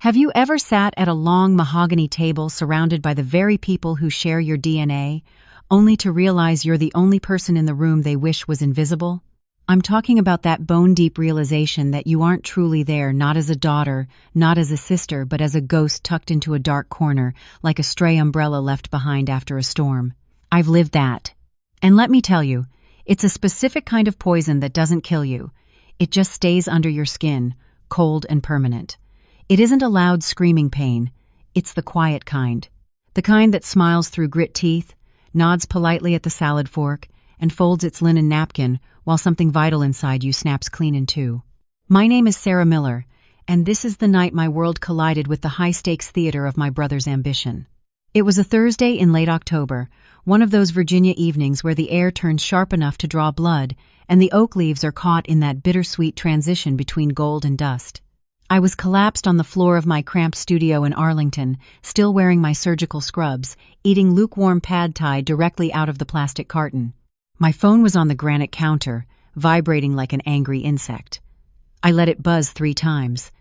Have you ever sat at a long mahogany table surrounded by the very people who share your DNA, only to realize you're the only person in the room they wish was invisible? I'm talking about that bone-deep realization that you aren't truly there, not as a daughter, not as a sister, but as a ghost tucked into a dark corner, like a stray umbrella left behind after a storm. I've lived that. And let me tell you, it's a specific kind of poison that doesn't kill you. It just stays under your skin, cold and permanent. It isn't a loud, screaming pain. It's the quiet kind. The kind that smiles through grit teeth, nods politely at the salad fork, and folds its linen napkin while something vital inside you snaps clean in two. My name is Sarah Miller, and this is the night my world collided with the high-stakes theater of my brother's ambition. It was a Thursday in late October, one of those Virginia evenings where the air turns sharp enough to draw blood, and the oak leaves are caught in that bittersweet transition between gold and dust. I was collapsed on the floor of my cramped studio in Arlington, still wearing my surgical scrubs, eating lukewarm pad thai directly out of the plastic carton. My phone was on the granite counter, vibrating like an angry insect. I let it buzz 3 times.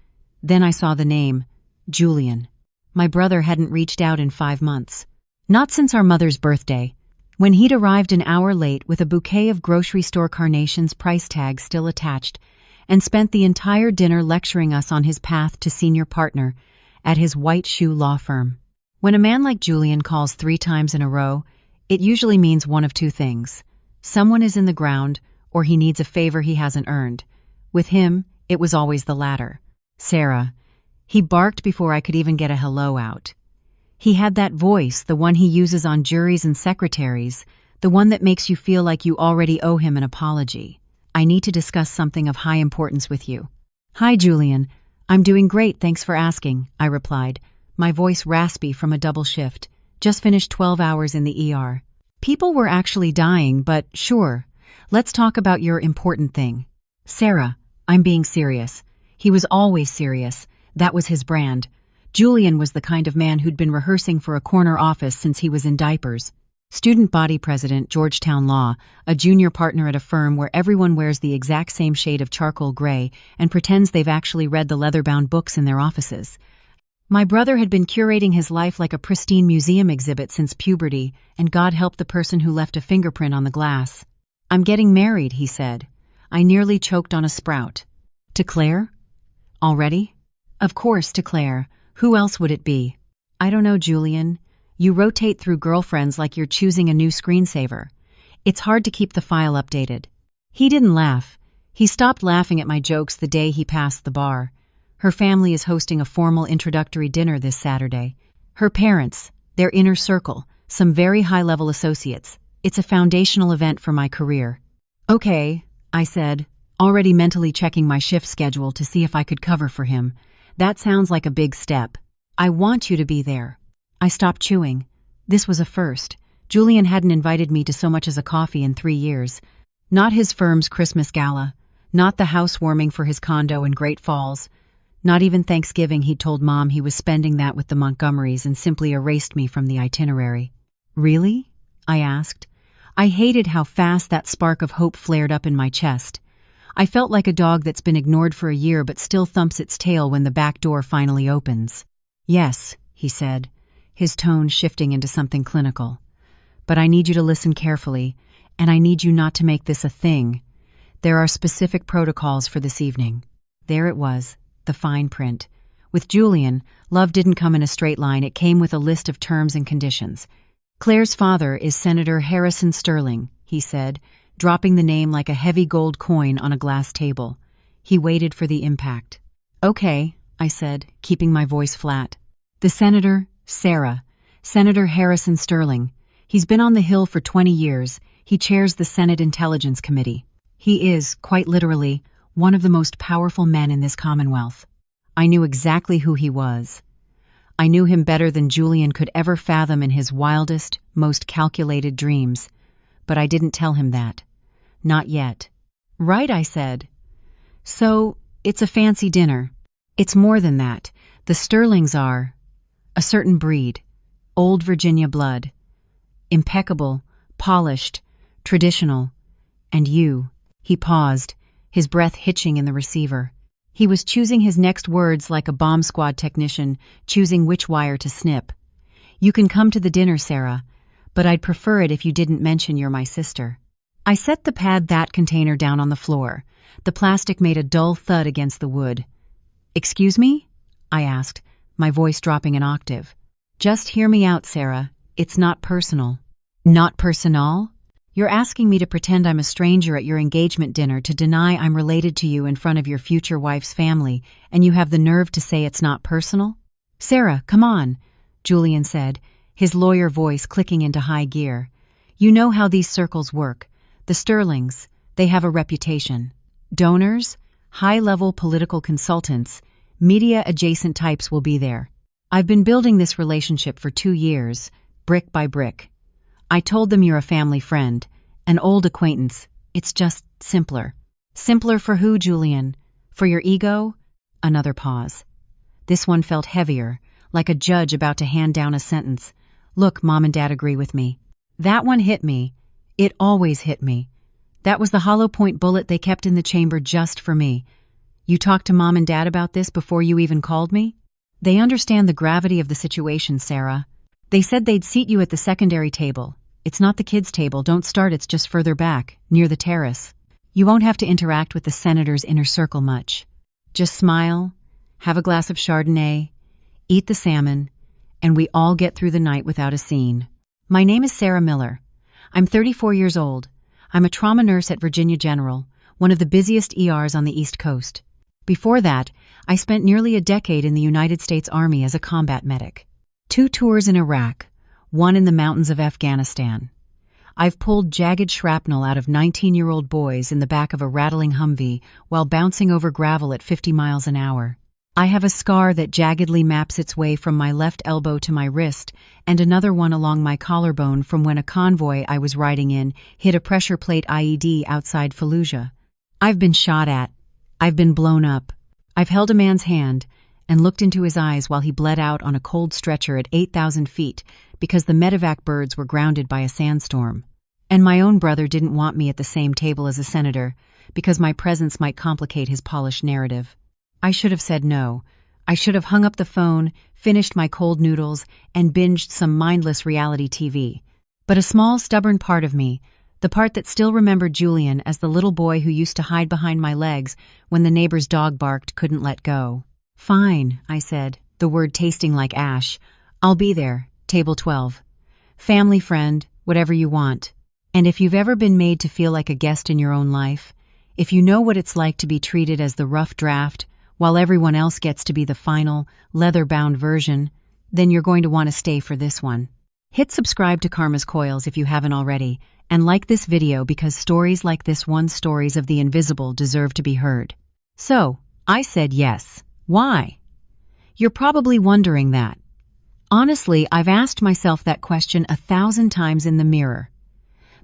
Then I saw the name, Julian. My brother hadn't reached out in 5 months. Not since our mother's birthday, when he'd arrived an hour late with a bouquet of grocery store carnations, price tags still attached, and spent the entire dinner lecturing us on his path to senior partner at his white shoe law firm. When a man like Julian calls 3 times in a row, it usually means one of 2 things. Someone is in the ground, or he needs a favor he hasn't earned. With him, it was always the latter. Sarah. He barked before I could even get a hello out. He had that voice, the one he uses on juries and secretaries, the one that makes you feel like you already owe him an apology. I need to discuss something of high importance with you. Hi, Julian. I'm doing great, thanks for asking, I replied, my voice raspy from a double shift. Just finished 12 hours in the ER. People were actually dying, but sure. Let's talk about your important thing. Sarah, I'm being serious. He was always serious. That was his brand. Julian was the kind of man who'd been rehearsing for a corner office since he was in diapers. Student body president, Georgetown Law, a junior partner at a firm where everyone wears the exact same shade of charcoal gray and pretends they've actually read the leather-bound books in their offices. My brother had been curating his life like a pristine museum exhibit since puberty, and God help the person who left a fingerprint on the glass. I'm getting married, he said. I nearly choked on a sprout. To Claire? Already? Of course, to Claire. Who else would it be? I don't know, Julian. You rotate through girlfriends like you're choosing a new screensaver. It's hard to keep the file updated. He didn't laugh. He stopped laughing at my jokes the day he passed the bar. Her family is hosting a formal introductory dinner this Saturday. Her parents, their inner circle, some very high-level associates. It's a foundational event for my career. Okay, I said, already mentally checking my shift schedule to see if I could cover for him. That sounds like a big step. I want you to be there. I stopped chewing. This was a first. Julian hadn't invited me to so much as a coffee in 3 years. Not his firm's Christmas gala. Not the housewarming for his condo in Great Falls. Not even Thanksgiving. He'd told Mom he was spending that with the Montgomerys and simply erased me from the itinerary. Really? I asked. I hated how fast that spark of hope flared up in my chest. I felt like a dog that's been ignored for a year but still thumps its tail when the back door finally opens. Yes, he said, his tone shifting into something clinical. But I need you to listen carefully, and I need you not to make this a thing. There are specific protocols for this evening. There it was, the fine print. With Julian, love didn't come in a straight line. It came with a list of terms and conditions. Claire's father is Senator Harrison Sterling, he said, dropping the name like a heavy gold coin on a glass table. He waited for the impact. Okay, I said, keeping my voice flat. The senator, Sarah. Senator Harrison Sterling. He's been on the Hill for 20 years. He chairs the Senate Intelligence Committee. He is, quite literally, one of the most powerful men in this Commonwealth. I knew exactly who he was. I knew him better than Julian could ever fathom in his wildest, most calculated dreams. But I didn't tell him that. Not yet. Right, I said. So, it's a fancy dinner. It's more than that. The Sterlings are a certain breed. Old Virginia blood. Impeccable, polished, traditional. And you. He paused, his breath hitching in the receiver. He was choosing his next words like a bomb squad technician, choosing which wire to snip. "You can come to the dinner, Sarah, but I'd prefer it if you didn't mention you're my sister." I set the that container down on the floor. The plastic made a dull thud against the wood. "Excuse me?" I asked, my voice dropping an octave. "Just hear me out, Sarah. It's not personal." "Not personal? You're asking me to pretend I'm a stranger at your engagement dinner to deny I'm related to you in front of your future wife's family, and you have the nerve to say it's not personal?" "Sarah, come on," Julian said, his lawyer voice clicking into high gear. "You know how these circles work. The Sterlings, they have a reputation. Donors, high-level political consultants, media-adjacent types will be there. I've been building this relationship for 2 years, brick by brick. I told them you're a family friend, an old acquaintance. It's just simpler." "Simpler for who, Julian? For your ego?" Another pause. This one felt heavier, like a judge about to hand down a sentence. "Look, Mom and Dad agree with me." That one hit me. It always hit me. That was the hollow point bullet they kept in the chamber just for me. "You talked to Mom and Dad about this before you even called me?" "They understand the gravity of the situation, Sarah. They said they'd seat you at the secondary table. It's not the kids' table, don't start, it's just further back, near the terrace. You won't have to interact with the senator's inner circle much. Just smile, have a glass of Chardonnay, eat the salmon, and we all get through the night without a scene." "My name is Sarah Miller. I'm 34 years old. I'm a trauma nurse at Virginia General, one of the busiest ERs on the East Coast. Before that, I spent nearly a decade in the United States Army as a combat medic. 2 tours in Iraq, 1 in the mountains of Afghanistan. I've pulled jagged shrapnel out of 19-year-old boys in the back of a rattling Humvee while bouncing over gravel at 50 miles an hour. I have a scar that jaggedly maps its way from my left elbow to my wrist, and another one along my collarbone from when a convoy I was riding in hit a pressure plate IED outside Fallujah. I've been shot at. I've been blown up. I've held a man's hand and looked into his eyes while he bled out on a cold stretcher at 8,000 feet because the medevac birds were grounded by a sandstorm. And my own brother didn't want me at the same table as a senator because my presence might complicate his polished narrative. I should have said no. I should have hung up the phone, finished my cold noodles, and binged some mindless reality TV. But a small, stubborn part of me, the part that still remembered Julian as the little boy who used to hide behind my legs when the neighbor's dog barked, couldn't let go. "Fine," I said, the word tasting like ash. "I'll be there, table 12. Family friend, whatever you want. And if you've ever been made to feel like a guest in your own life, if you know what it's like to be treated as the rough draft, while everyone else gets to be the final, leather-bound version, then you're going to want to stay for this one." Hit subscribe to Karma's Coils if you haven't already, and like this video because stories like this one, stories of the invisible, deserve to be heard. So, I said yes. Why? You're probably wondering that. Honestly, I've asked myself that question 1,000 times in the mirror.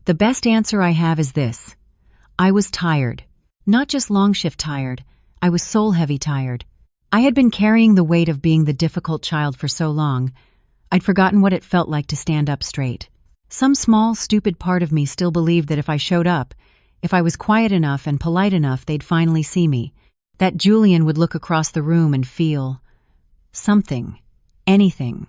The best answer I have is this. I was tired. Not just long shift tired. I was soul-heavy tired. I had been carrying the weight of being the difficult child for so long, I'd forgotten what it felt like to stand up straight. Some small, stupid part of me still believed that if I showed up, if I was quiet enough and polite enough, they'd finally see me. That Julian would look across the room and feel something, anything.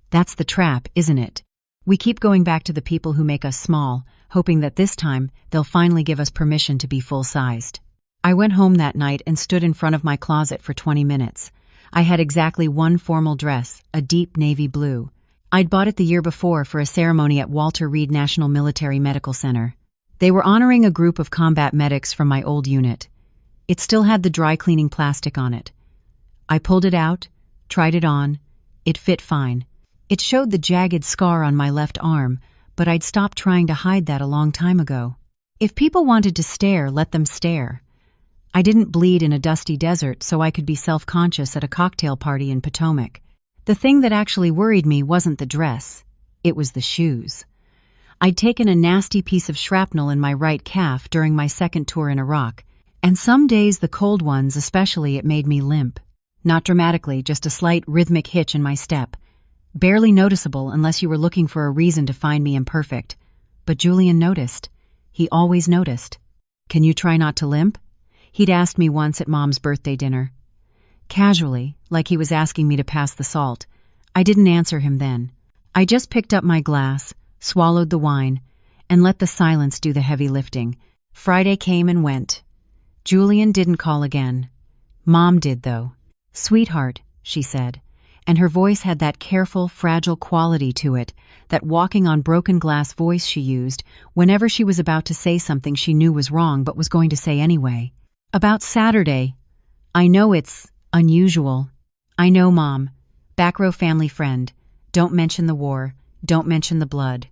That's the trap, isn't it? We keep going back to the people who make us small, hoping that this time they'll finally give us permission to be full-sized. I went home that night and stood in front of my closet for 20 minutes. I had exactly one formal dress, a deep navy blue. I'd bought it the year before for a ceremony at Walter Reed National Military Medical Center. They were honoring a group of combat medics from my old unit. It still had the dry cleaning plastic on it. I pulled it out, tried it on. It fit fine. It showed the jagged scar on my left arm, but I'd stopped trying to hide that a long time ago. If people wanted to stare, let them stare. I didn't bleed in a dusty desert so I could be self-conscious at a cocktail party in Potomac. The thing that actually worried me wasn't the dress. It was the shoes. I'd taken a nasty piece of shrapnel in my right calf during my second tour in Iraq, and some days, the cold ones especially, it made me limp. Not dramatically, just a slight rhythmic hitch in my step. Barely noticeable unless you were looking for a reason to find me imperfect. But Julian noticed. He always noticed. "Can you try not to limp?" He'd asked me once at Mom's birthday dinner. casually, like he was asking me to pass the salt. I didn't answer him then. I just picked up my glass, swallowed the wine, and let the silence do the heavy lifting. Friday came and went. Julian didn't call again. Mom did, though. "Sweetheart," she said, and her voice had that careful, fragile quality to it, that walking on broken glass voice she used whenever she was about to say something she knew was wrong but was going to say anyway. "About Saturday. I know it's unusual. I know, Mom. Back row family friend. Don't mention the war. Don't mention the blood."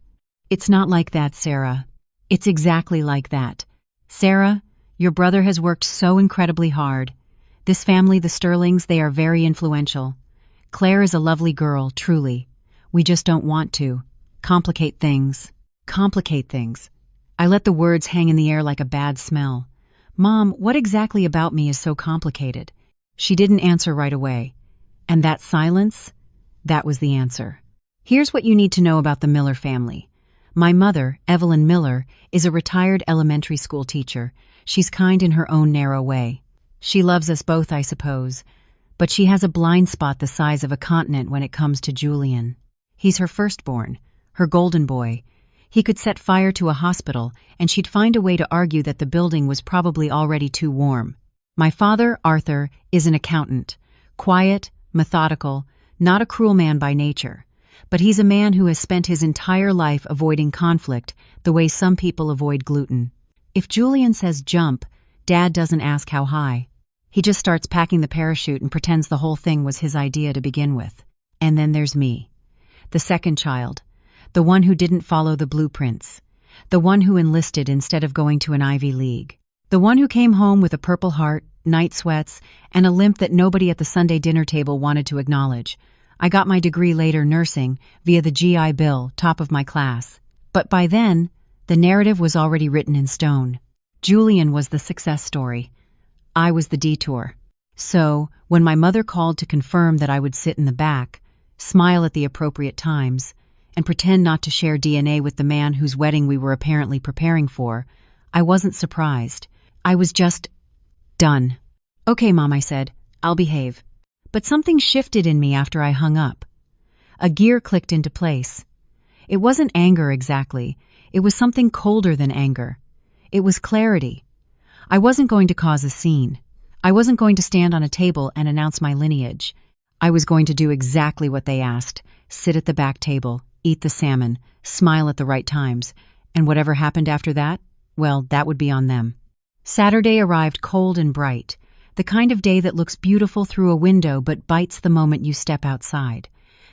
"It's not like that, Sarah. It's exactly like that. Sarah, your brother has worked so incredibly hard. This family, the Sterlings, they are very influential. Claire is a lovely girl, truly. We just don't want to complicate things." Complicate things. I let the words hang in the air like a bad smell. "Mom, what exactly about me is so complicated?" She didn't answer right away. And that silence? That was the answer. "Here's what you need to know about the Miller family. My mother, Evelyn Miller, is a retired elementary school teacher. She's kind in her own narrow way. She loves us both, I suppose, but she has a blind spot the size of a continent when it comes to Julian. He's her firstborn, her golden boy. He could set fire to a hospital, and she'd find a way to argue that the building was probably already too warm. My father, Arthur, is an accountant. Quiet, methodical, not a cruel man by nature. But he's a man who has spent his entire life avoiding conflict the way some people avoid gluten. If Julian says jump, Dad doesn't ask how high. He just starts packing the parachute and pretends the whole thing was his idea to begin with. And then there's me. The second child. The one who didn't follow the blueprints. The one who enlisted instead of going to an Ivy League. The one who came home with a Purple Heart, night sweats, and a limp that nobody at the Sunday dinner table wanted to acknowledge. I got my degree later nursing, via the GI Bill, top of my class. But by then, the narrative was already written in stone. Julian was the success story. I was the detour. So, when my mother called to confirm that I would sit in the back, smile at the appropriate times, and pretend not to share DNA with the man whose wedding we were apparently preparing for, I wasn't surprised. I was just done. "Okay, Mom," I said. "I'll behave." But something shifted in me after I hung up. A gear clicked into place. It wasn't anger exactly. It was something colder than anger. It was clarity. I wasn't going to cause a scene. I wasn't going to stand on a table and announce my lineage. I was going to do exactly what they asked: sit at the back table, eat the salmon, smile at the right times, and whatever happened after that, well, that would be on them. Saturday arrived cold and bright, the kind of day that looks beautiful through a window but bites the moment you step outside.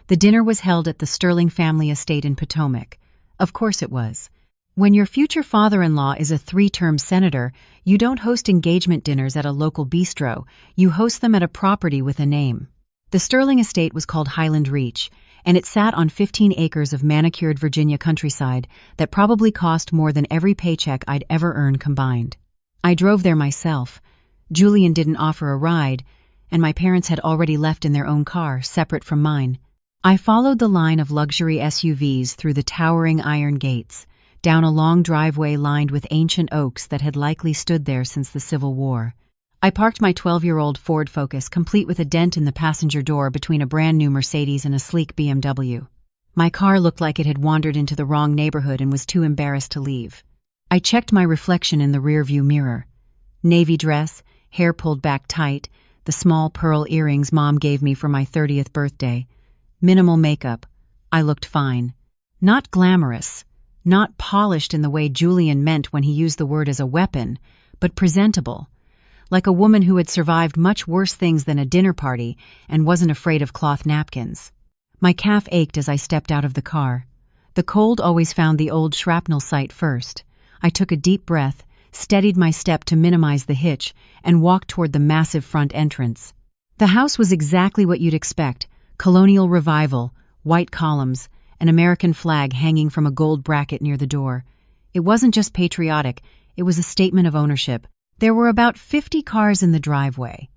The dinner was held at the Sterling family estate in Potomac. Of course it was. When your future father-in-law is a 3-term senator, you don't host engagement dinners at a local bistro, you host them at a property with a name. The Sterling estate was called Highland Reach, and it sat on 15 acres of manicured Virginia countryside that probably cost more than every paycheck I'd ever earned combined. I drove there myself. Julian didn't offer a ride, and my parents had already left in their own car, separate from mine. I followed the line of luxury SUVs through the towering iron gates, down a long driveway lined with ancient oaks that had likely stood there since the Civil War. I parked my 12-year-old Ford Focus, complete with a dent in the passenger door, between a brand-new Mercedes and a sleek BMW. My car looked like it had wandered into the wrong neighborhood and was too embarrassed to leave. I checked my reflection in the rearview mirror. Navy dress, hair pulled back tight, the small pearl earrings Mom gave me for my 30th birthday. Minimal makeup. I looked fine. Not glamorous. Not polished in the way Julian meant when he used the word as a weapon, but presentable. Like a woman who had survived much worse things than a dinner party and wasn't afraid of cloth napkins. My calf ached as I stepped out of the car. The cold always found the old shrapnel site first. I took a deep breath, steadied my step to minimize the hitch, and walked toward the massive front entrance. The house was exactly what you'd expect: colonial revival, white columns, an American flag hanging from a gold bracket near the door. It wasn't just patriotic, it was a statement of ownership. There were about 50 cars in the driveway.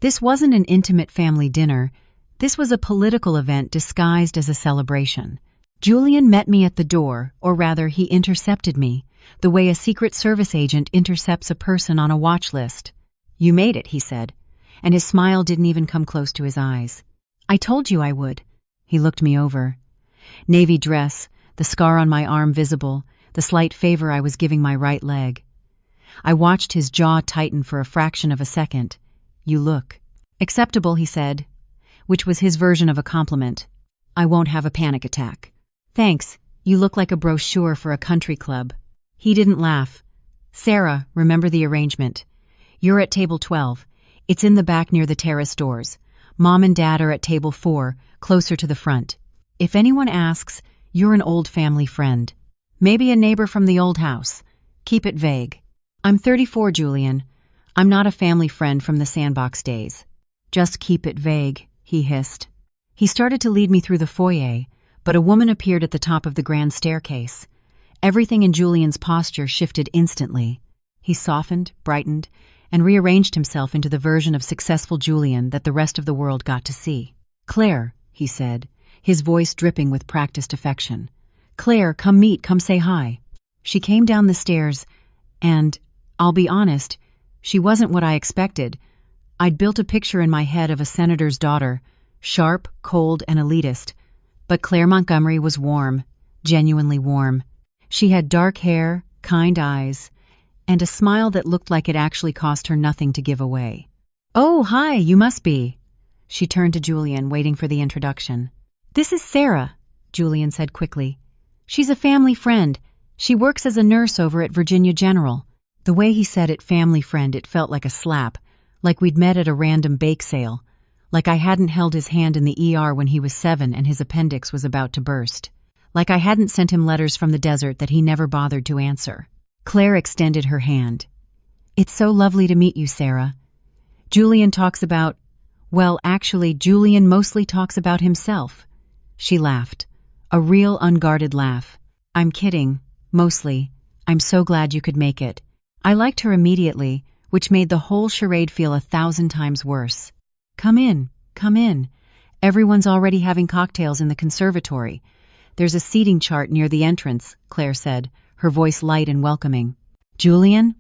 This wasn't an intimate family dinner. This was a political event disguised as a celebration. Julian met me at the door, or rather, he intercepted me, the way a Secret Service agent intercepts a person on a watch list. "You made it," he said. and his smile didn't even come close to his eyes. "I told you I would." He looked me over. Navy dress, the scar on my arm visible, the slight favor I was giving my right leg. I watched his jaw tighten for a fraction of a second. "You look acceptable," he said, which was his version of a compliment. "I won't have a panic attack." "Thanks, you look like a brochure for a country club." He didn't laugh. "Sarah, remember the arrangement. You're at table 12. It's in the back near the terrace doors. Mom and Dad are at table 4, closer to the front. If anyone asks, you're an old family friend. Maybe a neighbor from the old house. Keep it vague." "I'm 34, Julian. I'm not a family friend from the sandbox days." "Just keep it vague," he hissed. He started to lead me through the foyer, but a woman appeared at the top of the grand staircase. Everything in Julian's posture shifted instantly. He softened, brightened, and rearranged himself into the version of successful Julian that the rest of the world got to see. "Claire," he said, his voice dripping with practiced affection. "Claire, come say hi." She came down the stairs, and, I'll be honest, she wasn't what I expected. I'd built a picture in my head of a senator's daughter, sharp, cold, and elitist. But Claire Montgomery was warm, genuinely warm. She had dark hair, kind eyes, and a smile that looked like it actually cost her nothing to give away. "Oh, hi, you must be." She turned to Julian, waiting for the introduction. "This is Sarah," Julian said quickly. "She's a family friend. She works as a nurse over at Virginia General." The way he said it, family friend, it felt like a slap, like we'd met at a random bake sale, like I hadn't held his hand in the ER when he was 7 and his appendix was about to burst, like I hadn't sent him letters from the desert that he never bothered to answer. Claire extended her hand. "It's so lovely to meet you, Sarah. Julian talks about, well, actually, Julian mostly talks about himself." She laughed, a real unguarded laugh. "I'm kidding, mostly. I'm so glad you could make it." I liked her immediately, which made the whole charade feel 1,000 times worse. Come in. Everyone's already having cocktails in the conservatory. There's a seating chart near the entrance," Claire said, her voice light and welcoming. "Julian,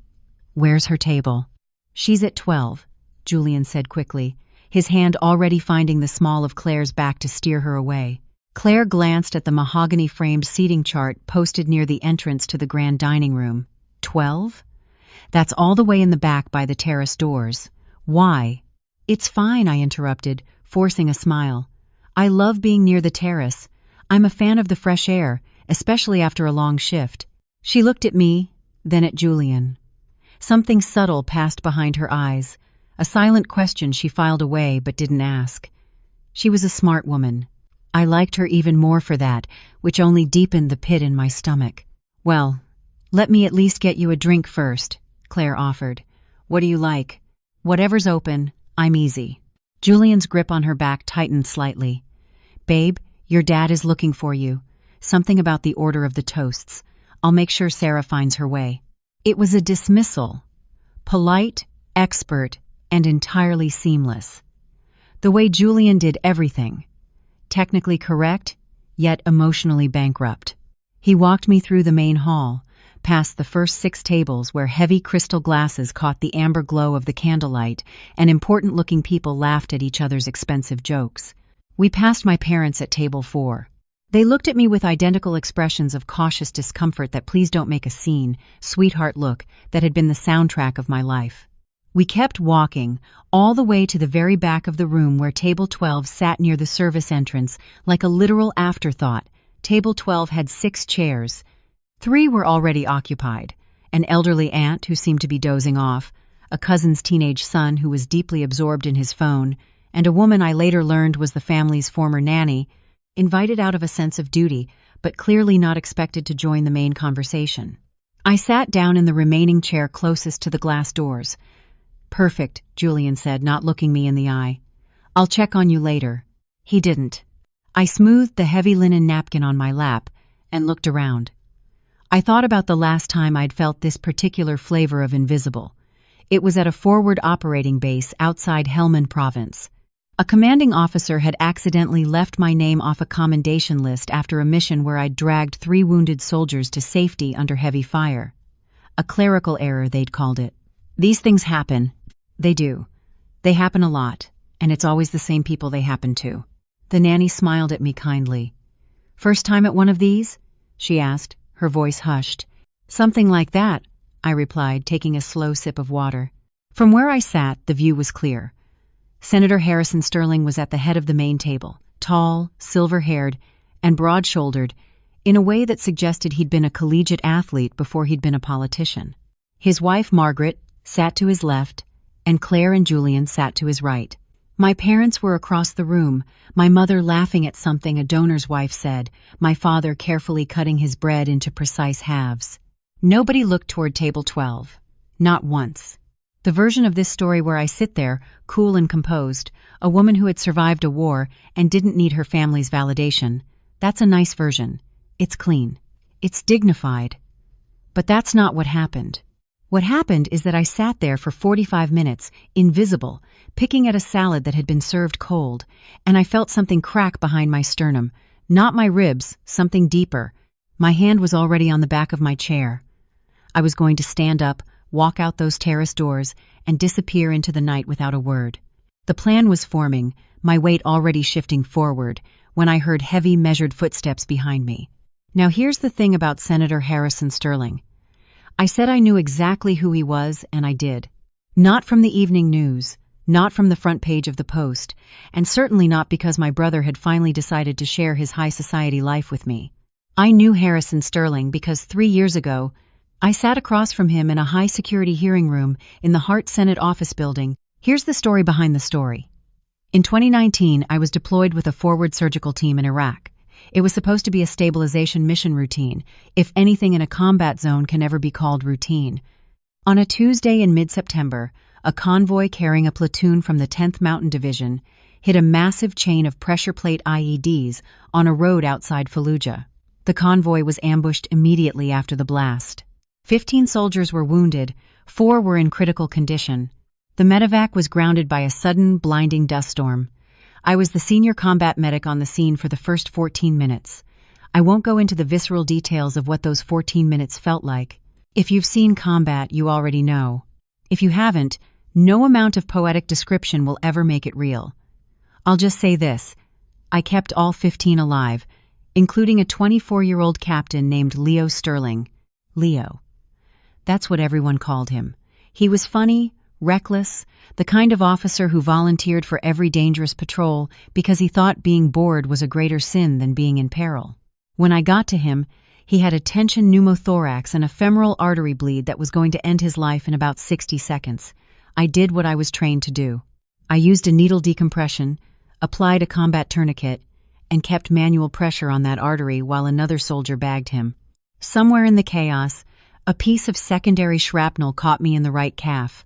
where's her table?" "She's at 12, Julian said quickly, his hand already finding the small of Claire's back to steer her away. Claire glanced at the mahogany-framed seating chart posted near the entrance to the grand dining room. 12? That's all the way in the back by the terrace doors. Why? "It's fine," I interrupted, forcing a smile. "I love being near the terrace. I'm a fan of the fresh air, especially after a long shift." She looked at me, then at Julian. Something subtle passed behind her eyes, a silent question she filed away but didn't ask. She was a smart woman. I liked her even more for that, which only deepened the pit in my stomach. "Well, let me at least get you a drink first," Claire offered. "What do you like?" "Whatever's open. I'm easy." Julian's grip on her back tightened slightly. "Babe, your dad is looking for you. Something about the order of the toasts. I'll make sure Sarah finds her way." It was a dismissal. Polite, expert, and entirely seamless. The way Julian did everything. Technically correct, yet emotionally bankrupt. He walked me through the main hall, past the first 6 tables where heavy crystal glasses caught the amber glow of the candlelight and important-looking people laughed at each other's expensive jokes. We passed my parents at table 4. They looked at me with identical expressions of cautious discomfort, that "please don't make a scene, sweetheart" look that had been the soundtrack of my life. We kept walking, all the way to the very back of the room where table 12 sat near the service entrance, like a literal afterthought. Table 12 had 6 chairs. 3 were already occupied: an elderly aunt who seemed to be dozing off, a cousin's teenage son who was deeply absorbed in his phone, and a woman I later learned was the family's former nanny, invited out of a sense of duty, but clearly not expected to join the main conversation. I sat down in the remaining chair closest to the glass doors. "Perfect," Julian said, not looking me in the eye. "I'll check on you later." He didn't. I smoothed the heavy linen napkin on my lap and looked around. I thought about the last time I'd felt this particular flavor of invisible. It was at a forward operating base outside Helmand Province. A commanding officer had accidentally left my name off a commendation list after a mission where I'd dragged 3 wounded soldiers to safety under heavy fire. A clerical error, they'd called it. These things happen. They do. They happen a lot, and it's always the same people they happen to. The nanny smiled at me kindly. First time at one of these? She asked, her voice hushed. Something like that, I replied, taking a slow sip of water. From where I sat, the view was clear. Senator Harrison Sterling was at the head of the main table, tall, silver-haired, and broad-shouldered, in a way that suggested he'd been a collegiate athlete before he'd been a politician. His wife, Margaret, sat to his left, and Claire and Julian sat to his right. My parents were across the room, my mother laughing at something a donor's wife said, my father carefully cutting his bread into precise halves. Nobody looked toward table 12. Not once. The version of this story where I sit there, cool and composed, a woman who had survived a war and didn't need her family's validation, that's a nice version. It's clean. It's dignified. But that's not what happened. What happened is that I sat there for 45 minutes, invisible, picking at a salad that had been served cold, and I felt something crack behind my sternum. Not my ribs, something deeper. My hand was already on the back of my chair. I was going to stand up, walk out those terrace doors, and disappear into the night without a word. The plan was forming, my weight already shifting forward, when I heard heavy, measured footsteps behind me. Now here's the thing about Senator Harrison Sterling. I said I knew exactly who he was, and I did. Not from the evening news, not from the front page of the Post, and certainly not because my brother had finally decided to share his high society life with me. I knew Harrison Sterling because 3 years ago, I sat across from him in a high-security hearing room in the Hart Senate office building. Here's the story behind the story. In 2019, I was deployed with a forward surgical team in Iraq. It was supposed to be a stabilization mission routine, if anything in a combat zone can ever be called routine. On a Tuesday in mid-September, a convoy carrying a platoon from the 10th Mountain Division hit a massive chain of pressure plate IEDs on a road outside Fallujah. The convoy was ambushed immediately after the blast. 15 soldiers were wounded, 4 were in critical condition. The medevac was grounded by a sudden, blinding dust storm. I was the senior combat medic on the scene for the first 14 minutes. I won't go into the visceral details of what those 14 minutes felt like. If you've seen combat, you already know. If you haven't, no amount of poetic description will ever make it real. I'll just say this. I kept all 15 alive, including a 24-year-old captain named Leo Sterling. Leo. That's what everyone called him. He was funny, reckless, the kind of officer who volunteered for every dangerous patrol because he thought being bored was a greater sin than being in peril. When I got to him, he had a tension pneumothorax and a femoral artery bleed that was going to end his life in about 60 seconds. I did what I was trained to do. I used a needle decompression, applied a combat tourniquet, and kept manual pressure on that artery while another soldier bagged him. Somewhere in the chaos, a piece of secondary shrapnel caught me in the right calf.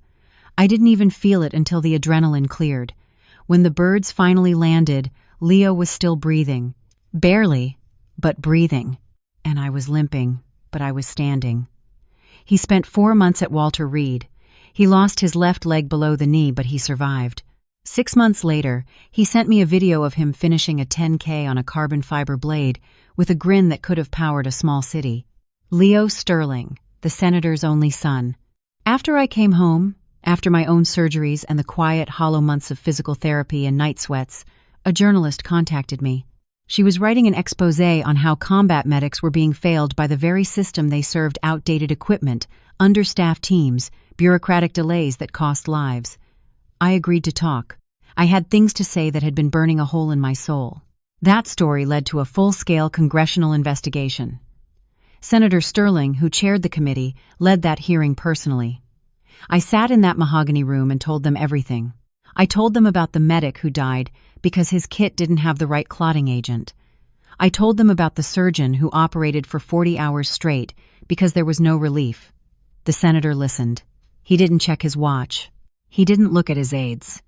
I didn't even feel it until the adrenaline cleared. When the birds finally landed, Leo was still breathing. Barely, but breathing. And I was limping, but I was standing. He spent 4 months at Walter Reed. He lost his left leg below the knee, but he survived. 6 months later, he sent me a video of him finishing a 10K on a carbon fiber blade with a grin that could have powered a small city. Leo Sterling, the senator's only son. After I came home, after my own surgeries and the quiet, hollow months of physical therapy and night sweats, a journalist contacted me. She was writing an exposé on how combat medics were being failed by the very system they served: outdated equipment, understaffed teams, bureaucratic delays that cost lives. I agreed to talk. I had things to say that had been burning a hole in my soul. That story led to a full-scale congressional investigation. Senator Sterling, who chaired the committee, led that hearing personally. I sat in that mahogany room and told them everything. I told them about the medic who died because his kit didn't have the right clotting agent. I told them about the surgeon who operated for 40 hours straight because there was no relief. The senator listened. He didn't check his watch. He didn't look at his aides.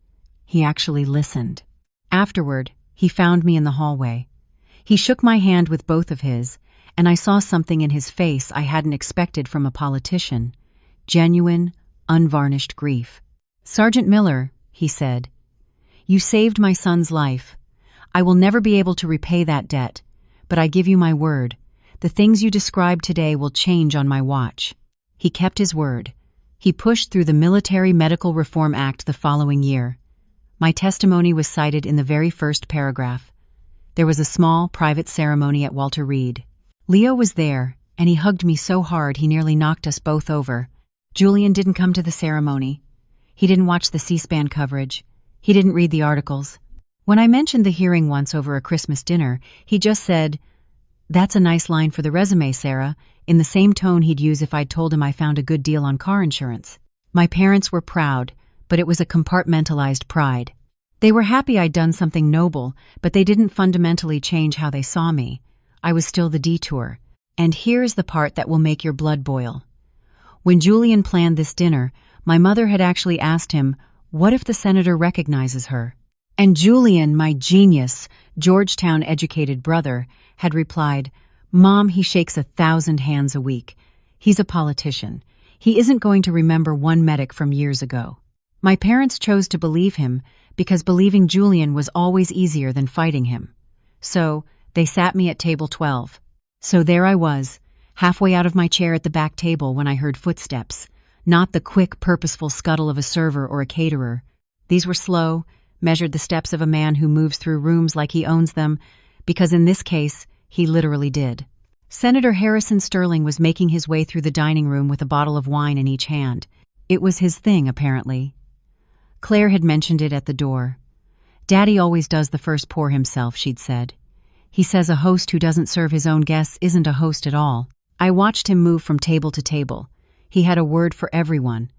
He actually listened. Afterward, he found me in the hallway. He shook my hand with both of his, and I saw something in his face I hadn't expected from a politician. Genuine, unvarnished grief. "Sergeant Miller," he said, "you saved my son's life. I will never be able to repay that debt, but I give you my word. The things you described today will change on my watch." He kept his word. He pushed through the Military Medical Reform Act the following year. My testimony was cited in the very first paragraph. There was a small, private ceremony at Walter Reed. Leo was there, and he hugged me so hard he nearly knocked us both over. Julian didn't come to the ceremony. He didn't watch the C-SPAN coverage. He didn't read the articles. When I mentioned the hearing once over a Christmas dinner, he just said, "That's a nice line for the resume, Sarah," in the same tone he'd use if I'd told him I found a good deal on car insurance. My parents were proud, but it was a compartmentalized pride. They were happy I'd done something noble, but they didn't fundamentally change how they saw me. I was still the detour. And here's the part that will make your blood boil. When Julian planned this dinner, my mother had actually asked him, "What if the senator recognizes her?" And Julian, my genius, Georgetown-educated brother, had replied, "Mom, he shakes 1,000 hands a week. He's a politician. He isn't going to remember one medic from years ago." My parents chose to believe him because believing Julian was always easier than fighting him. So, they sat me at table 12. So there I was, halfway out of my chair at the back table when I heard footsteps, not the quick, purposeful scuttle of a server or a caterer. These were slow, measured the steps of a man who moves through rooms like he owns them, because in this case, he literally did. Senator Harrison Sterling was making his way through the dining room with a bottle of wine in each hand. It was his thing, apparently. Claire had mentioned it at the door. "Daddy always does the first pour himself," she'd said. "He says a host who doesn't serve his own guests isn't a host at all." I watched him move from table to table. He had a word for everyone.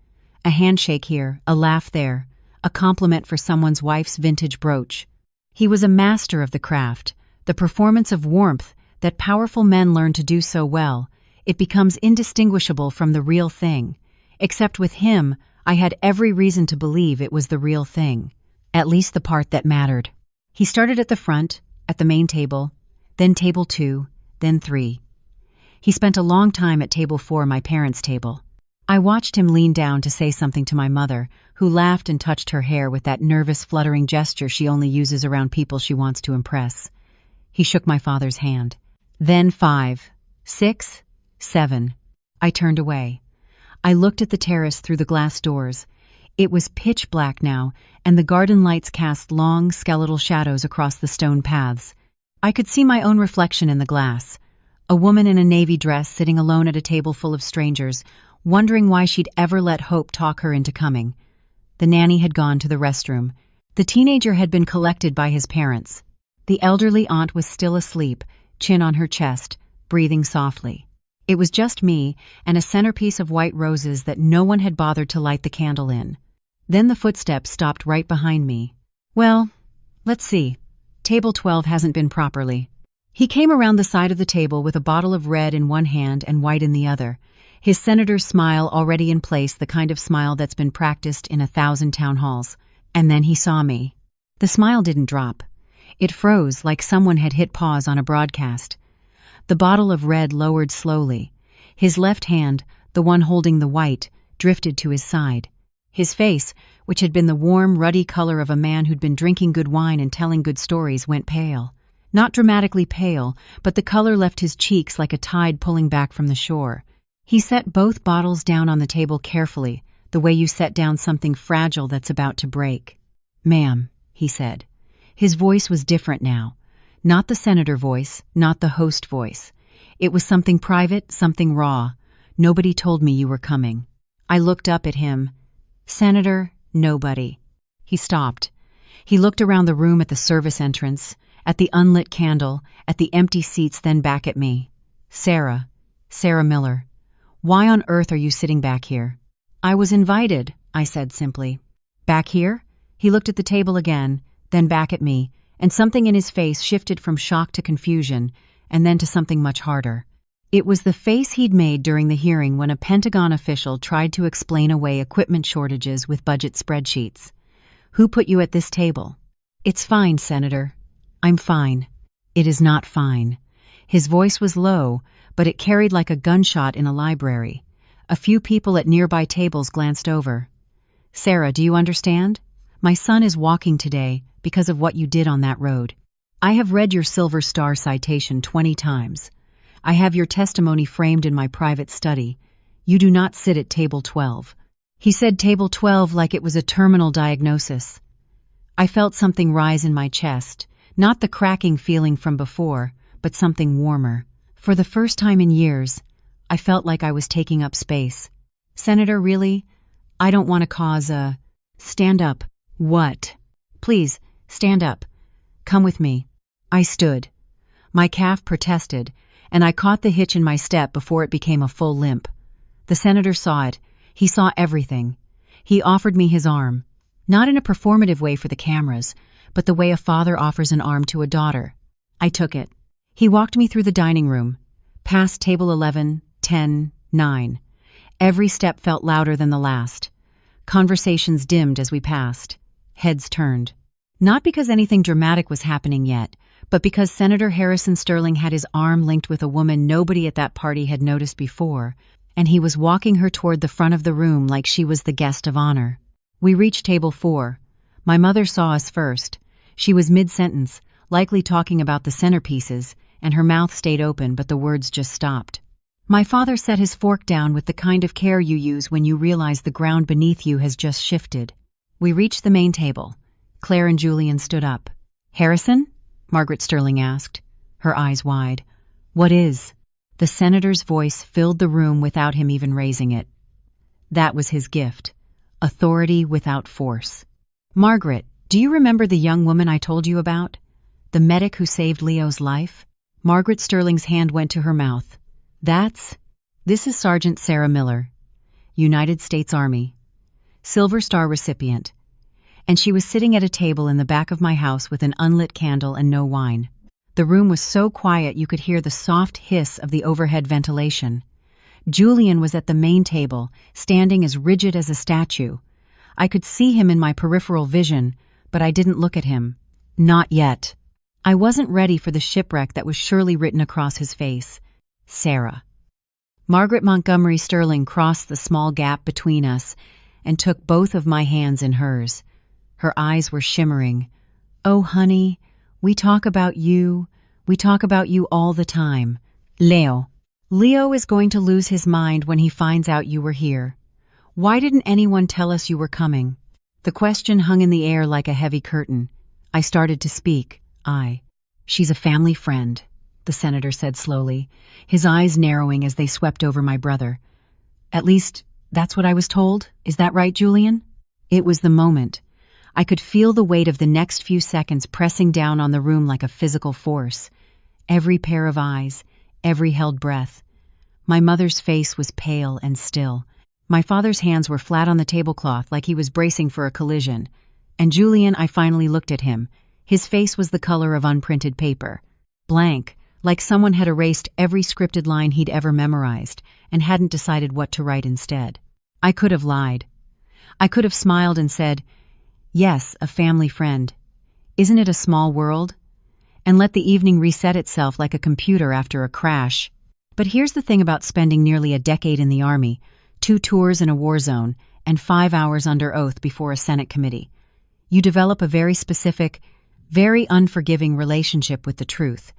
A handshake here, a laugh there, a compliment for someone's wife's vintage brooch. He was a master of the craft, the performance of warmth that powerful men learn to do so well. It becomes indistinguishable from the real thing. Except with him, I had every reason to believe it was the real thing, at least the part that mattered. He started at the front, at the main table, then table 2, then 3. He spent a long time at table 4, my parents' table. I watched him lean down to say something to my mother, who laughed and touched her hair with that nervous, fluttering gesture she only uses around people she wants to impress. He shook my father's hand. Then 5, 6, 7. I turned away. I looked at the terrace through the glass doors. It was pitch black now, and the garden lights cast long, skeletal shadows across the stone paths. I could see my own reflection in the glass. A woman in a navy dress sitting alone at a table full of strangers, wondering why she'd ever let Hope talk her into coming. The nanny had gone to the restroom. The teenager had been collected by his parents. The elderly aunt was still asleep, chin on her chest, breathing softly. It was just me and a centerpiece of white roses that no one had bothered to light the candle in. Then the footsteps stopped right behind me. "Well, let's see. Table 12 hasn't been properly." He came around the side of the table with a bottle of red in one hand and white in the other, his senator's smile already in place, the kind of smile that's been practiced in 1,000 town halls. And then he saw me. The smile didn't drop. It froze like someone had hit pause on a broadcast. The bottle of red lowered slowly. His left hand, the one holding the white, drifted to his side. His face, which had been the warm, ruddy color of a man who'd been drinking good wine and telling good stories, went pale. Not dramatically pale, but the color left his cheeks like a tide pulling back from the shore. He set both bottles down on the table carefully, the way you set down something fragile that's about to break. "Ma'am," he said. His voice was different now. Not the senator voice, not the host voice. It was something private, something raw. "Nobody told me you were coming." I looked up at him. "Senator, nobody." He stopped. He looked around the room at the service entrance, at the unlit candle, at the empty seats, then back at me. Sarah Miller. "Why on earth are you sitting back here?" "I was invited," I said simply. "Back here?" He looked at the table again, then back at me, and something in his face shifted from shock to confusion, and then to something much harder. It was the face he'd made during the hearing when a Pentagon official tried to explain away equipment shortages with budget spreadsheets. "Who put you at this table?" "It's fine, Senator. I'm fine." "It is not fine." His voice was low, but it carried like a gunshot in a library. A few people at nearby tables glanced over. "Sarah, do you understand? My son is walking today because of what you did on that road. I have read your Silver Star citation 20 times. I have your testimony framed in my private study. You do not sit at table 12. He said table 12 like it was a terminal diagnosis. I felt something rise in my chest, not the cracking feeling from before, but something warmer. For the first time in years, I felt like I was taking up space. Senator, really? I don't want to cause a... Stand up. What? Please, stand up. Come with me. I stood. My calf protested, and I caught the hitch in my step before it became a full limp. The senator saw it. He saw everything. He offered me his arm. Not in a performative way for the cameras, but the way a father offers an arm to a daughter. I took it. He walked me through the dining room, past table 11, 10, 9. Every step felt louder than the last. Conversations dimmed as we passed. Heads turned. Not because anything dramatic was happening yet, but because Senator Harrison Sterling had his arm linked with a woman nobody at that party had noticed before, and he was walking her toward the front of the room like she was the guest of honor. We reached table 4. My mother saw us first. She was mid-sentence, likely talking about the centerpieces, and her mouth stayed open, but the words just stopped. My father set his fork down with the kind of care you use when you realize the ground beneath you has just shifted. We reached the main table. Claire and Julian stood up. Harrison? Margaret Sterling asked, her eyes wide. What is? The senator's voice filled the room without him even raising it. That was his gift. Authority without force. Margaret, do you remember the young woman I told you about? The medic who saved Leo's life? Margaret Sterling's hand went to her mouth. This is Sergeant Sarah Miller, United States Army, Silver Star recipient. And she was sitting at a table in the back of my house with an unlit candle and no wine. The room was so quiet you could hear the soft hiss of the overhead ventilation. Julian was at the main table, standing as rigid as a statue. I could see him in my peripheral vision, but I didn't look at him. Not yet. I wasn't ready for the shipwreck that was surely written across his face. Sarah. Margaret Montgomery Sterling crossed the small gap between us and took both of my hands in hers. Her eyes were shimmering. Oh, honey, we talk about you. We talk about you all the time. Leo is going to lose his mind when he finds out you were here. Why didn't anyone tell us you were coming? The question hung in the air like a heavy curtain. I started to speak. She's a family friend, the senator said slowly, his eyes narrowing as they swept over my brother. At least, that's what I was told. Is that right, Julian? It was the moment. I could feel the weight of the next few seconds pressing down on the room like a physical force. Every pair of eyes, every held breath. My mother's face was pale and still. My father's hands were flat on the tablecloth like he was bracing for a collision. And Julian, I finally looked at him. His face was the color of unprinted paper. Blank, like someone had erased every scripted line he'd ever memorized and hadn't decided what to write instead. I could have lied. I could have smiled and said, yes, a family friend. Isn't it a small world? And let the evening reset itself like a computer after a crash. But here's the thing about spending nearly a decade in the Army, 2 tours in a war zone, and 5 hours under oath before a Senate committee. You develop a very specific, very unforgiving relationship with the truth.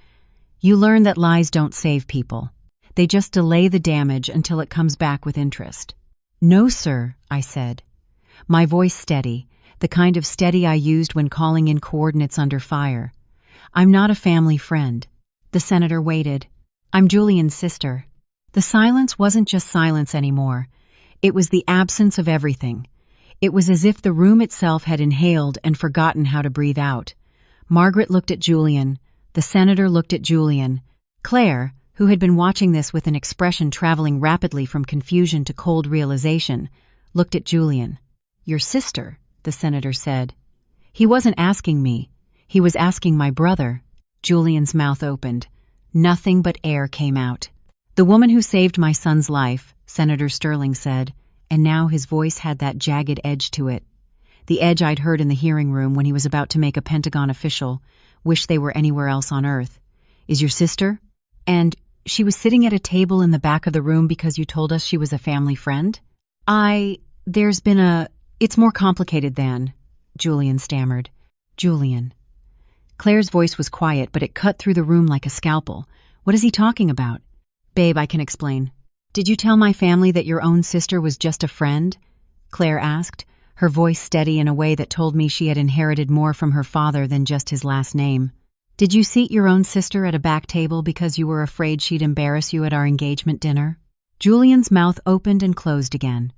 You learn that lies don't save people. They just delay the damage until it comes back with interest. No, sir, I said. My voice steady, the kind of steady I used when calling in coordinates under fire. I'm not a family friend. The senator waited. I'm Julian's sister. The silence wasn't just silence anymore. It was the absence of everything. It was as if the room itself had inhaled and forgotten how to breathe out. Margaret looked at Julian. The senator looked at Julian. Claire, who had been watching this with an expression traveling rapidly from confusion to cold realization, looked at Julian. Your sister, the senator said. He wasn't asking me. He was asking my brother. Julian's mouth opened. Nothing but air came out. The woman who saved my son's life, Senator Sterling said, and now his voice had that jagged edge to it. The edge I'd heard in the hearing room when he was about to make a Pentagon official wish they were anywhere else on Earth. Is your sister? And she was sitting at a table in the back of the room because you told us she was a family friend? It's more complicated than, Julian stammered. Julian. Claire's voice was quiet, but it cut through the room like a scalpel. What is he talking about? Babe, I can explain. Did you tell my family that your own sister was just a friend? Claire asked, her voice steady in a way that told me she had inherited more from her father than just his last name. "Did you seat your own sister at a back table because you were afraid she'd embarrass you at our engagement dinner?" Julian's mouth opened and closed again.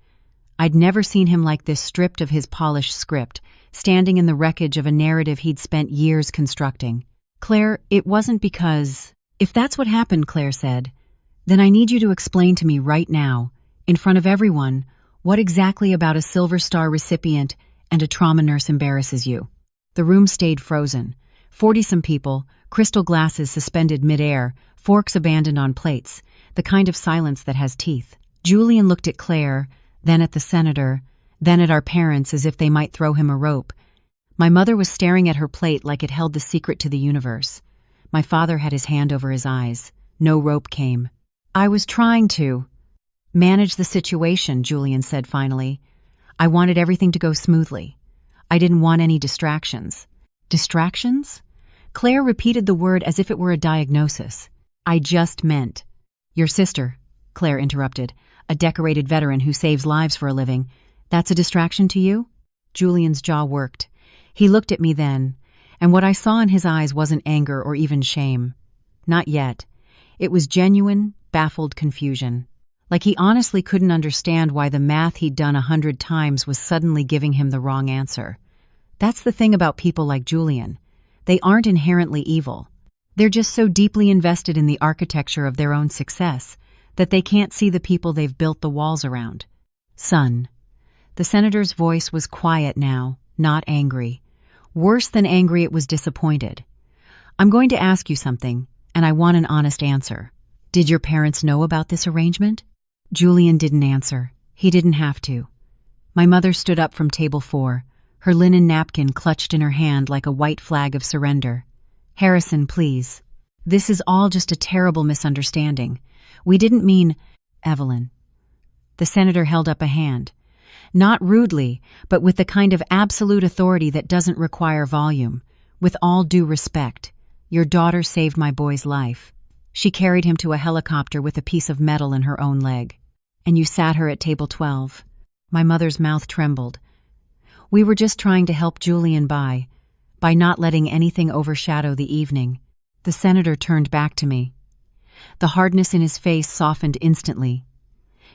I'd never seen him like this, stripped of his polished script, standing in the wreckage of a narrative he'd spent years constructing. "Claire, it wasn't because—" "If that's what happened," Claire said, "then I need you to explain to me right now, in front of everyone, what exactly about a Silver Star recipient and a trauma nurse embarrasses you." The room stayed frozen. 40-some people, crystal glasses suspended mid-air, forks abandoned on plates, the kind of silence that has teeth. Julian looked at Claire, then at the senator, then at our parents as if they might throw him a rope. My mother was staring at her plate like it held the secret to the universe. My father had his hand over his eyes. No rope came. "I was trying to manage the situation," Julian said finally. "I wanted everything to go smoothly. I didn't want any distractions." "Distractions?" Claire repeated the word as if it were a diagnosis. "I just meant—" "Your sister," Claire interrupted, "a decorated veteran who saves lives for a living. That's a distraction to you?" Julian's jaw worked. He looked at me then, and what I saw in his eyes wasn't anger or even shame. Not yet. It was genuine, baffled confusion. Like he honestly couldn't understand why the math he'd done 100 times was suddenly giving him the wrong answer. That's the thing about people like Julian. They aren't inherently evil. They're just so deeply invested in the architecture of their own success that they can't see the people they've built the walls around. "Son." The senator's voice was quiet now, not angry. Worse than angry, it was disappointed. "I'm going to ask you something, and I want an honest answer. Did your parents know about this arrangement?" Julian didn't answer. He didn't have to. My mother stood up from table 4, her linen napkin clutched in her hand like a white flag of surrender. "Harrison, please. This is all just a terrible misunderstanding. We didn't mean—" "Evelyn." The senator held up a hand. Not rudely, but with the kind of absolute authority that doesn't require volume. "With all due respect, your daughter saved my boy's life. She carried him to a helicopter with a piece of metal in her own leg. And you sat her at table 12. My mother's mouth trembled. "We were just trying to help Julian by not letting anything overshadow the evening." The senator turned back to me. The hardness in his face softened instantly.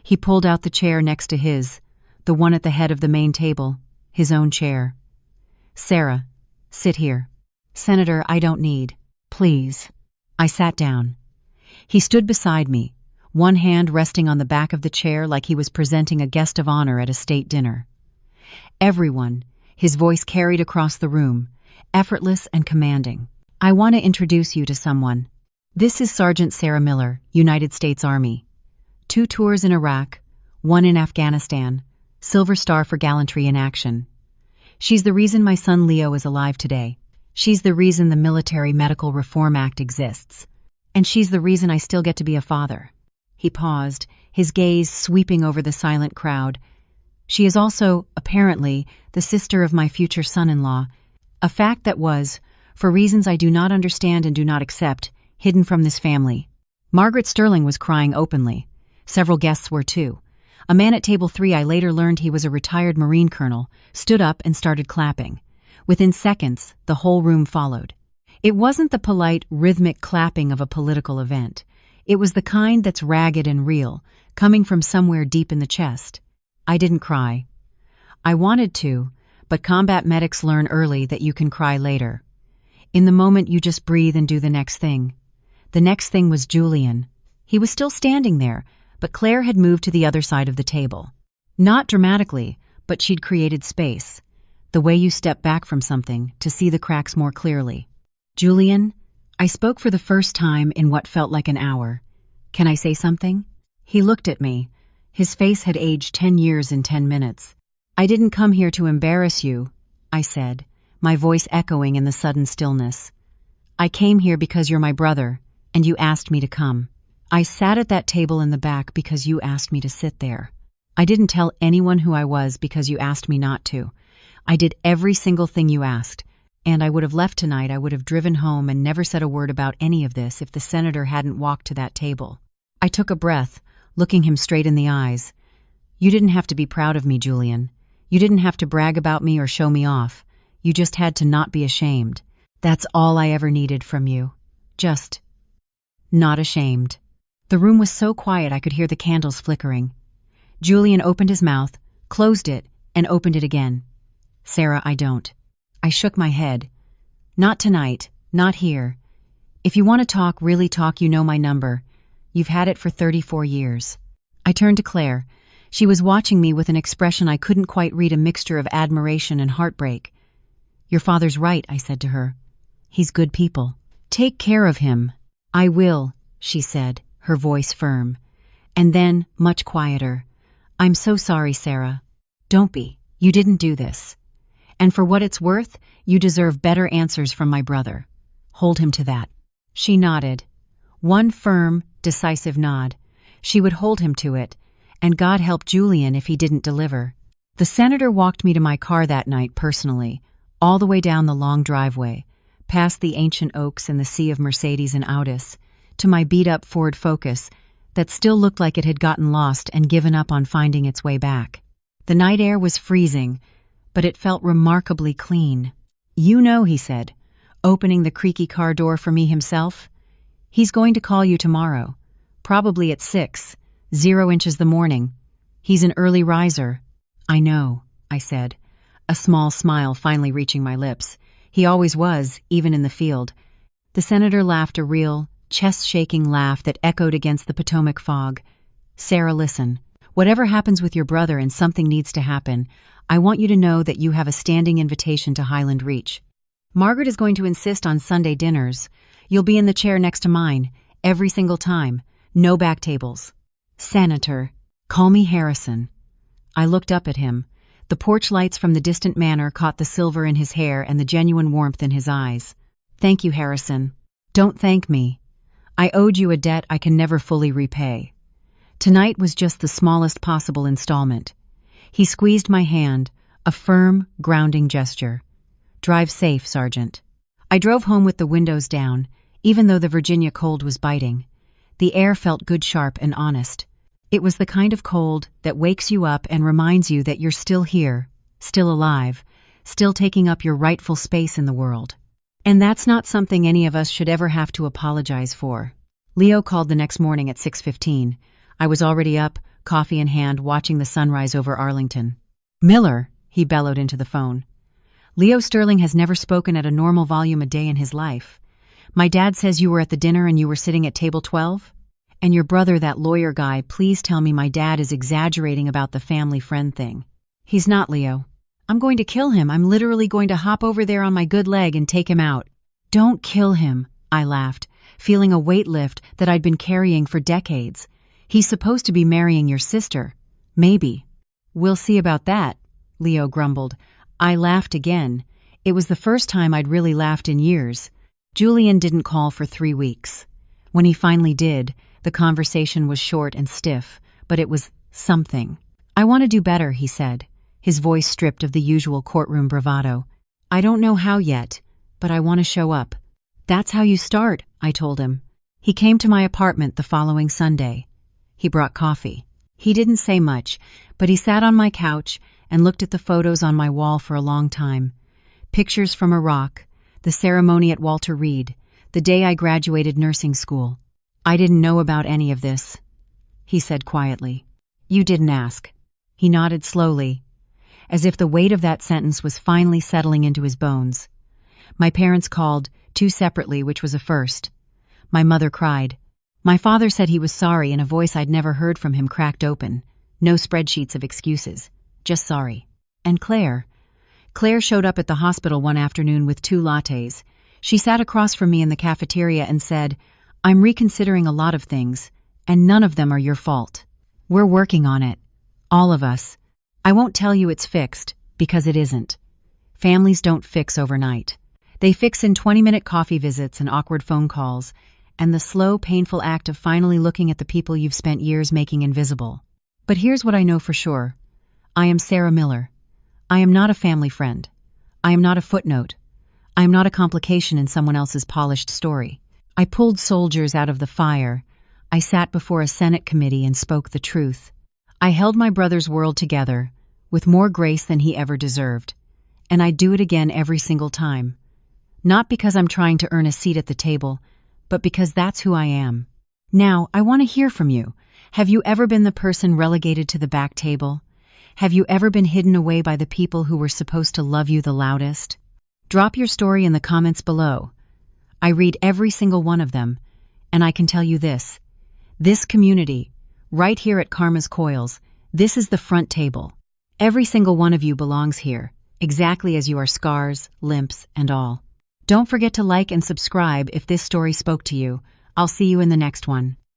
He pulled out the chair next to his, the one at the head of the main table, his own chair. "Sarah, sit here." "Senator, I don't need." "Please." I sat down. He stood beside me, one hand resting on the back of the chair like he was presenting a guest of honor at a state dinner. "Everyone," his voice carried across the room, effortless and commanding. "I want to introduce you to someone. This is Sergeant Sarah Miller, United States Army. 2 tours in Iraq, 1 in Afghanistan, Silver Star for gallantry in action. She's the reason my son Leo is alive today. She's the reason the Military Medical Reform Act exists. And she's the reason I still get to be a father." He paused, his gaze sweeping over the silent crowd. "She is also, apparently, the sister of my future son-in-law, a fact that was, for reasons I do not understand and do not accept, hidden from this family." Margaret Sterling was crying openly. Several guests were too. A man at table 3, I later learned he was a retired Marine colonel, stood up and started clapping. Within seconds, the whole room followed. It wasn't the polite, rhythmic clapping of a political event. It was the kind that's ragged and real, coming from somewhere deep in the chest. I didn't cry. I wanted to, but combat medics learn early that you can cry later. In the moment, you just breathe and do the next thing. The next thing was Julian. He was still standing there, but Claire had moved to the other side of the table. Not dramatically, but she'd created space. The way you step back from something to see the cracks more clearly. "Julian," I spoke for the first time in what felt like an hour. "Can I say something?" He looked at me. His face had aged 10 years in 10 minutes. "I didn't come here to embarrass you," I said, my voice echoing in the sudden stillness. "I came here because you're my brother, and you asked me to come. I sat at that table in the back because you asked me to sit there. I didn't tell anyone who I was because you asked me not to. I did every single thing you asked. And I would have left tonight, I would have driven home and never said a word about any of this if the senator hadn't walked to that table." I took a breath, looking him straight in the eyes. "You didn't have to be proud of me, Julian. You didn't have to brag about me or show me off. You just had to not be ashamed. That's all I ever needed from you. Just not ashamed. The room was so quiet I could hear the candles flickering. Julian opened his mouth, closed it, and opened it again. Sarah, I don't. I shook my head. Not tonight, not here. If you want to talk, really talk, you know my number. You've had it for 34 years. I turned to Claire. She was watching me with an expression I couldn't quite read, a mixture of admiration and heartbreak. Your father's right, I said to her. He's good people. Take care of him. I will, she said, her voice firm. And then, much quieter. I'm so sorry, Sarah. Don't be. You didn't do this. And for what it's worth, you deserve better answers from my brother. Hold him to that. She nodded. One firm, decisive nod. She would hold him to it, and God help Julian if he didn't deliver. The senator walked me to my car that night personally, all the way down the long driveway, past the ancient oaks and the sea of Mercedes and Audis, to my beat-up Ford Focus that still looked like it had gotten lost and given up on finding its way back. The night air was freezing, but it felt remarkably clean. You know, he said, opening the creaky car door for me himself. He's going to call you tomorrow, probably at 6, 0 inches the morning. He's an early riser. I know, I said, a small smile finally reaching my lips. He always was, even in the field. The senator laughed, a real, chest-shaking laugh that echoed against the Potomac fog. Sarah, listen. Whatever happens with your brother, and something needs to happen, I want you to know that you have a standing invitation to Highland Reach. Margaret is going to insist on Sunday dinners. You'll be in the chair next to mine, every single time. No back tables. Senator, call me Harrison. I looked up at him. The porch lights from the distant manor caught the silver in his hair and the genuine warmth in his eyes. Thank you, Harrison. Don't thank me. I owed you a debt I can never fully repay. Tonight was just the smallest possible installment. He squeezed my hand, a firm, grounding gesture. Drive safe, Sergeant. I drove home with the windows down, even though the Virginia cold was biting. The air felt good, sharp, and honest. It was the kind of cold that wakes you up and reminds you that you're still here, still alive, still taking up your rightful space in the world. And that's not something any of us should ever have to apologize for. Leo called the next morning at 6:15. I was already up, coffee in hand, watching the sunrise over Arlington. Miller, he bellowed into the phone. Leo Sterling has never spoken at a normal volume a day in his life. My dad says you were at the dinner and you were sitting at table 12? And your brother, that lawyer guy, please tell me my dad is exaggerating about the family friend thing. He's not, Leo. I'm going to kill him. I'm literally going to hop over there on my good leg and take him out. Don't kill him, I laughed, feeling a weight lift that I'd been carrying for decades. He's supposed to be marrying your sister. Maybe. We'll see about that, Leo grumbled. I laughed again. It was the first time I'd really laughed in years. Julian didn't call for 3 weeks. When he finally did, the conversation was short and stiff, but it was something. I want to do better, he said, his voice stripped of the usual courtroom bravado. I don't know how yet, but I want to show up. That's how you start, I told him. He came to my apartment the following Sunday. He brought coffee. He didn't say much, but he sat on my couch and looked at the photos on my wall for a long time. Pictures from Iraq, the ceremony at Walter Reed, the day I graduated nursing school. I didn't know about any of this, he said quietly. You didn't ask. He nodded slowly, as if the weight of that sentence was finally settling into his bones. My parents called, 2 separately, which was a first. My mother cried. My father said he was sorry, and a voice I'd never heard from him cracked open. No spreadsheets of excuses. Just sorry. And Claire showed up at the hospital one afternoon with 2 lattes. She sat across from me in the cafeteria and said, I'm reconsidering a lot of things, and none of them are your fault. We're working on it. All of us. I won't tell you it's fixed, because it isn't. Families don't fix overnight. They fix in 20-minute coffee visits and awkward phone calls, and the slow, painful act of finally looking at the people you've spent years making invisible. But here's what I know for sure. I am Sarah Miller. I am not a family friend. I am not a footnote. I am not a complication in someone else's polished story. I pulled soldiers out of the fire. I sat before a Senate committee and spoke the truth. I held my brother's world together, with more grace than he ever deserved. And I'd do it again every single time. Not because I'm trying to earn a seat at the table, but because that's who I am. Now, I want to hear from you. Have you ever been the person relegated to the back table? Have you ever been hidden away by the people who were supposed to love you the loudest? Drop your story in the comments below. I read every single one of them, and I can tell you this community, right here at Karma's Coils, this is the front table. Every single one of you belongs here, exactly as you are, scars, limps, and all. Don't forget to like and subscribe if this story spoke to you. I'll see you in the next one.